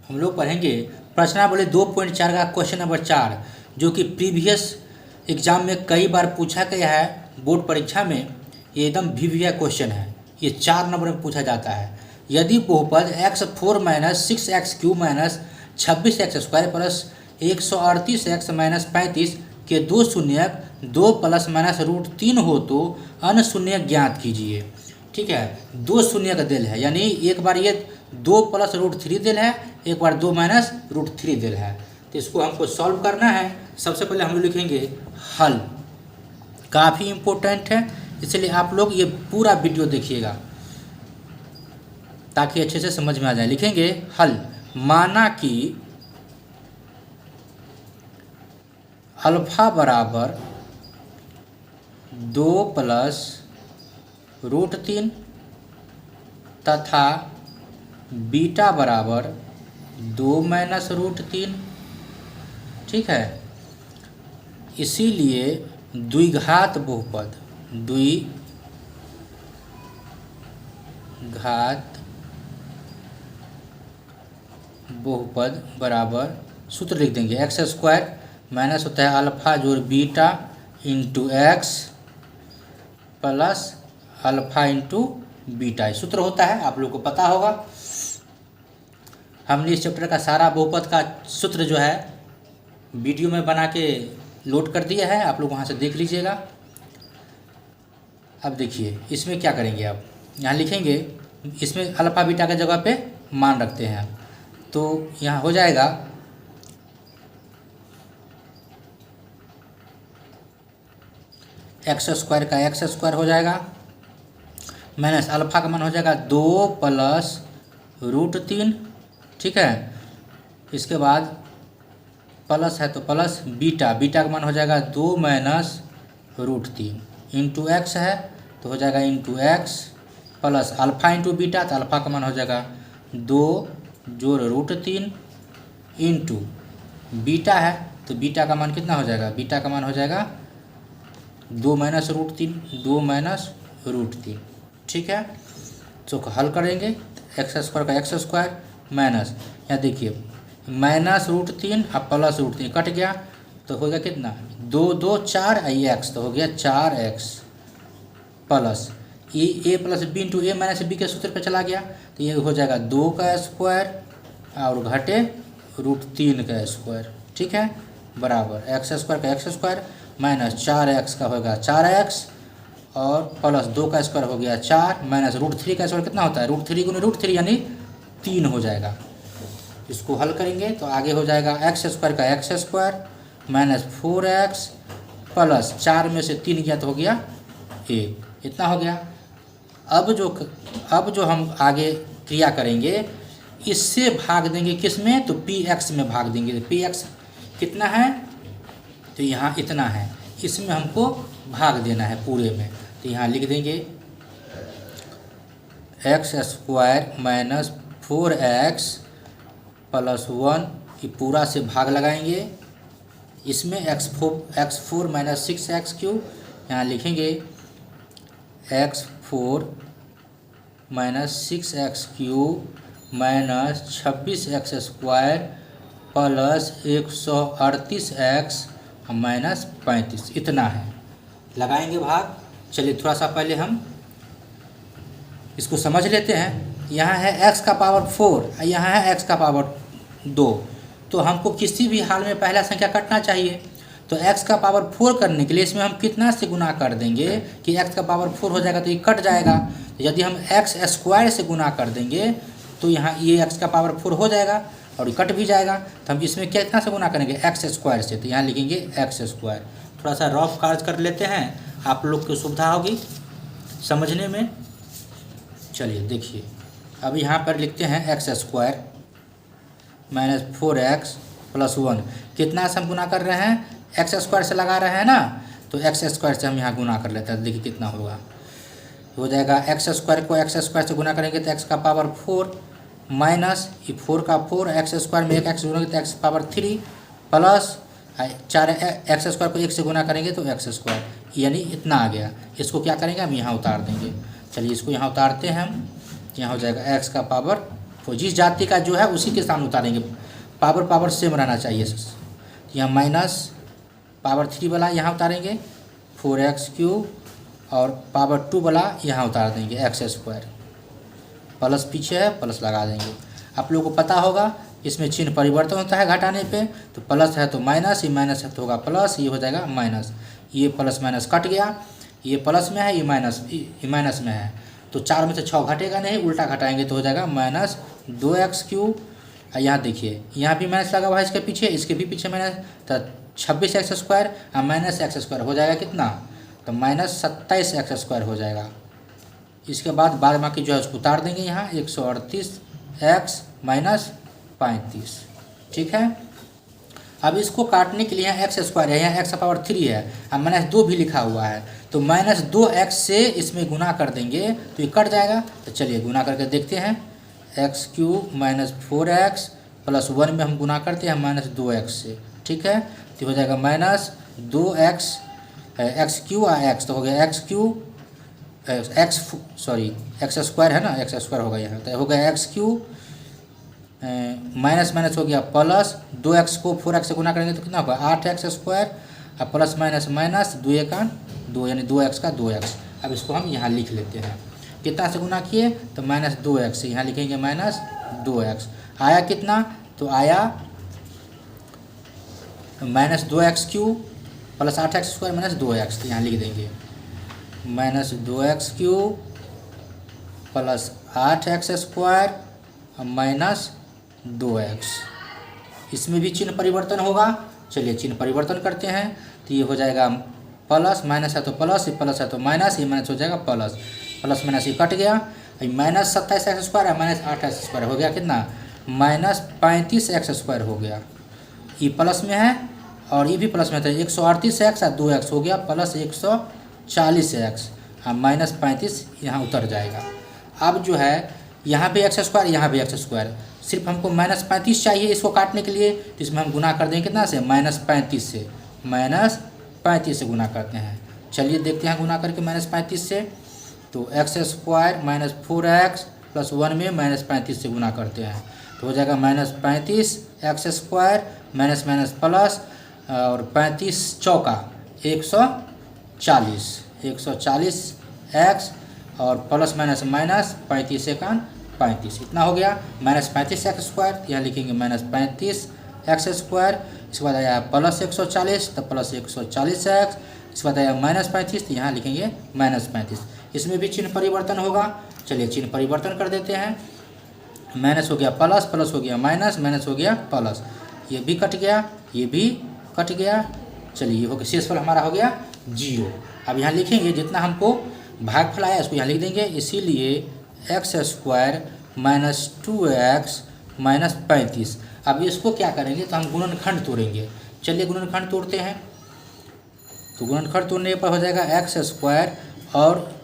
हम लोग पढ़ेंगे प्रश्नावली 2.4 का क्वेश्चन नंबर 4, जो कि प्रीवियस एग्जाम में कई बार पूछा गया है। बोर्ड परीक्षा में ये एकदम भिविया क्वेश्चन है। ये 4 नंबर में पूछा जाता है। यदि बहुपद x4 minus 6x³ minus 26x² plus 138x minus 35 के दो शून्यक 2 प्लस माइनस √3 हो तो अन्य शून्यक ज्ञात कीजिए। ठीक है, दो शून्यक दिल है, यानी एक बार ये 2 प्लस √3 दिल है, एक बार 2 माइनस √3 दिल है। तो इसको हमको सॉल्व करना है। सबसे पहले हम लोग लिखेंगे हल। काफ़ी इम्पोर्टेंट है, इसलिए आप लोग ये पूरा वीडियो देखिएगा ताकि अच्छे से समझ में आ जाए। लिखेंगे हल। माना कि अल्फा बराबर 2 प्लस √3 तथा बीटा बराबर 2 माइनस √3। ठीक है, इसीलिए द्विघात बहुपद बराबर सूत्र लिख देंगे x² माइनस होता है अल्फा जोड़ beta into x plus alpha into beta. सूत्र होता है, आप लोग को पता होगा। हमने इस चैप्टर का सारा बहुपद का सूत्र जो है वीडियो में बना के लोड कर दिया है, आप लोग वहाँ से देख लीजिएगा। अब देखिए इसमें क्या करेंगे, आप यहाँ लिखेंगे, इसमें अल्फा बीटा के जगह पे मान रखते हैं, तो यहाँ हो जाएगा x² का x² हो जाएगा माइनस अल्फा का मान हो जाएगा 2 प्लस √3। ठीक है, इसके बाद प्लस है तो प्लस बीटा का मान हो जाएगा 2 माइनस √3 इंटू एक्स है तो हो जाएगा into x plus alpha into beta, तो अल्फा का मान हो जाएगा 2 जोड़ √3 इंटू बीटा है तो बीटा का मान कितना हो जाएगा, बीटा का मान हो जाएगा 2 माइनस √3। ठीक है, तो हल करेंगे x² का x² माइनस, यहाँ देखिए माइनस √3 अब प्लस √3 कट गया तो हो गया कितना 2 2 4 x, तो हो गया 4x प्लस ए प्लस बी इंटू ए माइनस बी के सूत्र पे चला गया, तो ये हो जाएगा 2 का स्क्वायर और घटे √3 का स्क्वायर। ठीक है, बराबर x² का x² माइनस 4x का होगा 4x और प्लस 2 का स्क्वायर हो गया 4 माइनस √3 का स्क्वायर कितना होता है, √3 गुने √3 यानी 3 हो जाएगा। इसको हल करेंगे तो आगे हो जाएगा x² का x² माइनस 4x प्लस 4 में से 3 गया तो हो गया 1, इतना हो गया। अब जो हम आगे क्रिया करेंगे, इससे भाग देंगे किस में, तो px में भाग देंगे। तो px कितना है, तो यहाँ इतना है, इसमें हमको भाग देना है पूरे में, तो यहाँ लिख देंगे x² माइनस 4x प्लस 1, ये पूरा से भाग लगाएंगे। इसमें x4 माइनस 6x³ यहाँ लिखेंगे x4 minus 6x³ minus 26x² plus 138x minus 35, इतना है। लगाएंगे भाग। चलिए थोड़ा सा पहले हम इसको समझ लेते हैं। यहाँ है x का पावर 4, यहाँ है x का पावर 2, तो हमको किसी भी हाल में पहला संख्या कटना चाहिए। तो x का पावर 4 करने के लिए इसमें हम कितना से गुना कर देंगे कि x का पावर 4 हो जाएगा, तो ये कट जाएगा। यदि हम x² से गुना कर देंगे तो यहाँ ये x का पावर 4 हो जाएगा और कट भी जाएगा। तो हम इसमें कितना से गुना करेंगे, x² से, तो यहाँ लिखेंगे x²। थोड़ा सा रफ कार्य कर लेते हैं, आप लोग को सुविधा होगी समझने में। चलिए देखिए, अब यहाँ पर लिखते हैं x² माइनस 4x प्लस 1, कितना से हम गुना कर रहे हैं, x² से लगा रहे हैं ना, तो x² से हम यहाँ गुना कर लेते हैं। देखिए कितना होगा, हो जाएगा x² को x² से गुना करेंगे तो x का पावर 4 माइनस ये 4 का 4, x² में 1 x जोड़ेंगे तो x पावर 3 प्लस 4 x² को 1 से गुना करेंगे तो x², यानी इतना आ गया। इसको क्या करेंगे, हम यहाँ उतार देंगे। चलिए इसको यहाँ उतारते हैं हम, यहाँ हो जाएगा x का पावर तो जिस जाति का जो है उसी के सामने उतारेंगे, पावर सेम रहना चाहिए। तो यहाँ माइनस पावर 3 वाला यहाँ उतारेंगे 4x³ और पावर 2 वाला यहाँ उतार देंगे x²। प्लस पीछे है, प्लस लगा देंगे। आप लोगों को पता होगा इसमें चिन्ह परिवर्तन होता है घटाने पे, तो प्लस है तो माइनस, ये माइनस है तो होगा प्लस, ये हो जाएगा माइनस। ये प्लस माइनस कट गया, ये प्लस में है, ये माइनस में है, तो 4 में से 6 घटेगा नहीं, उल्टा घटाएंगे तो हो जाएगा -2x³। यहाँ देखिए यहाँ भी माइनस लगा हुआ है इसके पीछे, इसके भी पीछे माइनस, तो 26x² और -x² हो जाएगा कितना, तो -27x² हो जाएगा। इसके बाद बाकी जो है उसको उतार देंगे यहाँ 138x - 35, ठीक है। अब इसको काटने के लिए यहाँ x² है, यहाँ x⁻³ है और -2 भी लिखा हुआ है, तो -2x से इसमें गुना कर देंगे तो ये कट जाएगा। तो चलिए गुना करके देखते हैं, x³ - 4x + 1 में हम गुना करते हैं -2x से, ठीक है। तो हो जाएगा -2x x³ और x, तो हो गया x² x² है ना, x² होगा यहाँ, तो हो गया x³ माइनस माइनस हो गया प्लस, 2x को 4x से गुना करेंगे तो कितना होगा 8x² और प्लस माइनस माइनस 2 का 2 यानी 2x का 2x। अब इसको हम यहाँ लिख लेते हैं, कितना से गुना किए तो -2x, यहाँ लिखेंगे -2x। आया कितना, तो आया -2x³ + 8x² - 2x, तो यहाँ लिख देंगे -2x³ + 8x² - 2x। इसमें भी चिन्ह परिवर्तन होगा, चलिए चिन्ह परिवर्तन करते हैं। तो ये हो जाएगा प्लस, माइनस है तो प्लस, ये प्लस है तो माइनस, ये माइनस हो जाएगा प्लस, प्लस माइनस ये कट गया, -27x² और -8x² हो गया कितना -35x² हो गया। ये प्लस में है और ये भी प्लस में था, 138x और 2x हो गया प्लस 140x और -35 यहाँ उतर जाएगा। अब जो है यहाँ भी x², यहाँ भी x², सिर्फ हमको -35 चाहिए इसको काटने के लिए, तो इसमें हम गुना कर देंगे कितना से -35 से, -35 से गुना करते हैं। चलिए देखते हैं गुना करके -35 से, तो x² - 4x + 1 में -35 से गुना करते हैं तो हो जाएगा -35 x² माइनस माइनस प्लस और 35 चौका 140, 140x और प्लस माइनस माइनस 35 एकान 35, इतना हो गया -35x²। यहाँ लिखेंगे -35x²। इसके बाद आया प्लस 140 तो प्लस 140x। इसके बाद आया -35 तो यहाँ लिखेंगे -35। इसमें भी चिन्ह परिवर्तन होगा, चलिए चिन्ह परिवर्तन कर देते हैं। माइनस हो गया प्लस, प्लस हो गया माइनस, माइनस हो गया प्लस, ये भी कट गया, ये भी कट गया। चलिए ये हो गया, शेषफल हमारा हो गया 0। अब यहाँ लिखेंगे जितना हमको भागफल आया उसको यहाँ लिख देंगे, इसीलिए x² माइनस 2x माइनस 35। अब इसको क्या करेंगे तो हम गुणनखंड तोड़ेंगे। चलिए गुणनखंड तोड़ते हैं, तो गुणनखंड तोड़ने पर हो जाएगा x² और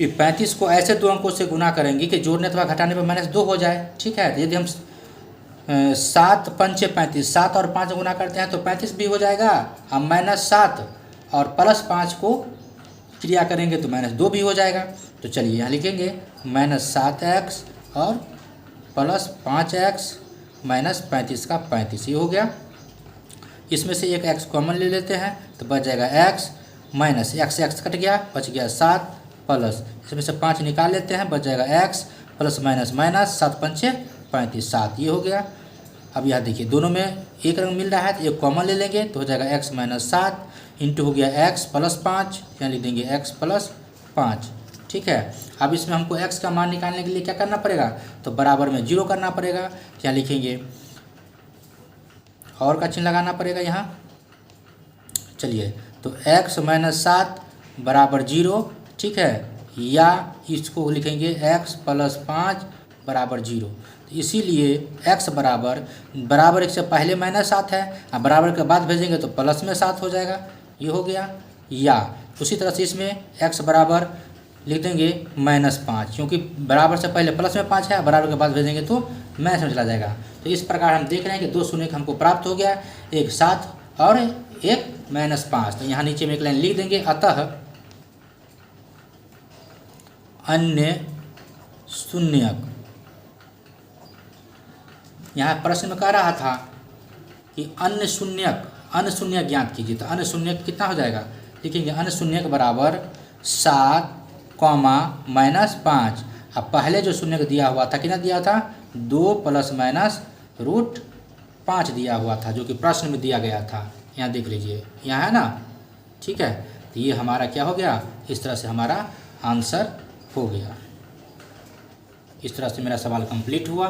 ये 35 को ऐसे दो अंकों से गुना करेंगे कि जोड़ने अथवा घटाने पर -2 हो जाए, ठीक है। यदि हम 7 पंचे 35, 7 और 5 गुना करते हैं तो 35 भी हो जाएगा। हम -7 और +5 को क्रिया करेंगे तो -2 भी हो जाएगा। तो चलिए यहाँ लिखेंगे -7x और प्लस 5x माइनस 35 का 35, ये हो गया। इसमें से एक x कॉमन ले लेते हैं तो बच जाएगा x माइनस x कट गया, बच गया 7 प्लस इसमें से 5 निकाल लेते हैं, बच जाएगा x प्लस माइनस माइनस 7 पंचे 35, 7, ये हो गया। अब यहाँ देखिए दोनों में एक रंग मिल रहा है तो एक कॉमन ले लेंगे तो हो जाएगा x माइनस 7 इंटू हो गया x प्लस 5, यहाँ लिख देंगे x प्लस 5, ठीक है। अब इसमें हमको x का मान निकालने के लिए क्या करना पड़ेगा तो बराबर में 0 करना पड़ेगा। यहाँ लिखेंगे और का चिन्ह लगाना पड़ेगा यहाँ। चलिए तो x माइनस 7 बराबर 0, ठीक है, या इसको लिखेंगे x प्लस 5 बराबर 0। तो इसीलिए x बराबर 1 से पहले -7 है और बराबर के बाद भेजेंगे तो प्लस में 7 हो जाएगा, ये हो गया। या उसी तरह से इसमें x बराबर लिख देंगे -5, क्योंकि बराबर से पहले प्लस में 5 है, बराबर के बाद भेजेंगे तो माइनस में चला जाएगा। तो इस प्रकार हम देख रहे हैं कि 2 शून्य हमको प्राप्त हो गया, एक 7 और एक -5। तो यहाँ नीचे में एक लाइन लिख देंगे, अतः अन्य शून्यक यहाँ प्रश्न में कह रहा था कि अन्य शून्यक ज्ञात कीजिए। तो अन्य शून्यक कितना हो जाएगा, लिखेंगे अन्य शून्यक बराबर 7 -5। अब पहले जो शून्यक दिया हुआ था कितना दिया था, 2 ± √5 दिया हुआ था, जो कि प्रश्न में दिया गया था। यहाँ देख लीजिए, यहाँ है ना, ठीक है। तो ये हमारा क्या हो गया, इस तरह से हमारा आंसर हो गया। इस तरह से मेरा सवाल कंप्लीट हुआ।